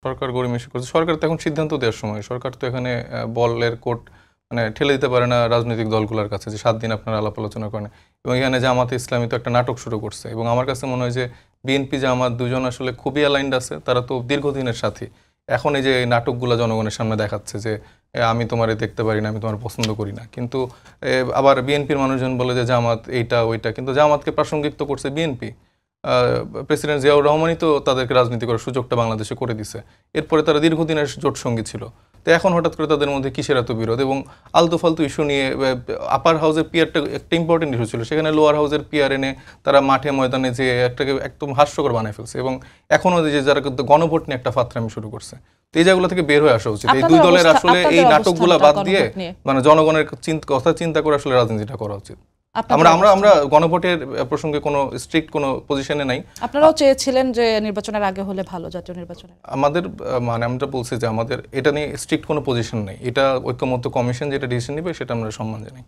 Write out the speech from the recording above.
সরকার গড়িমসি করছে। সরকার তো এখন সিদ্ধান্ত দেওয়ার সময়। সরকার তো এখানে বলের কোর্ট মানে ঠেলে দিতে পারে না রাজনৈতিক দলগুলোর কাছে যে ৭ দিন আপনারা আলাপ আলোচনা করেন। এবং এখানে জামাতে ইসলামী তো একটা নাটক শুরু করছে। এবং আমার কাছে মনে হয় যে বিএনপি জামাত দুজন আসলে খুবই অ্যালাইন্ড আছে। তারা তো দীর্ঘদিনের সাথী। এখন এই যে এই নাটকগুলো জনগণের সামনে দেখাচ্ছে যে আমি তোমারে দেখতে পারি না, আমি তোমার পছন্দ করি না। কিন্তু আবার বিএনপির মানুষজন বলে যে জামাত এইটা ওইটা, কিন্তু জামাতকে প্রাসঙ্গিক তো করছে বিএনপি। প্রেসিডেন্ট জিয়াউর রহমানই তো তাদেরকে রাজনীতি করার সুযোগটা বাংলাদেশে করে দিছে। এরপরে তারা দীর্ঘদিনের জোটসঙ্গী ছিল। তো এখন হঠাৎ করে তাদের মধ্যে কিসের এত বিরোধ? এবং আলতু ফালতু ইস্যু নিয়ে আপার হাউসের পিয়ারটা একটা ইম্পর্টেন্ট ইস্যু ছিল, সেখানে লোয়ার হাউসের পিয়ার এনে তারা মাঠে ময়দানে যে একটাকে একদম হাস্যকর বানায় ফেলছে। এবং এখনও যে যারা গণভোট নিয়ে একটা ফাত্রামি শুরু করছে। তো এই জায়গাগুলো থেকে বের হয়ে আসা উচিত। এই দুই দলের আসলে এই নাটকগুলো বাদ দিয়ে মানে জনগণের কথা চিন্তা করে আসলে রাজনীতিটা করা উচিত। আমরা গণভোটের প্রসঙ্গে কোনো স্ট্রিক্ট কোনো পজিশনে নাই। আপনারাও চেয়েছিলেন যে নির্বাচনের আগে হলে ভালো, জাতীয় নির্বাচনে। আমাদের মানে আমরা বলছি যে আমাদের এটা নিয়ে স্ট্রিক্ট কোনো পজিশন নেই। এটা ঐক্যমত্য কমিশন যেটা ডিসিশন নেবে সেটা আমরা সম্মান জানাই।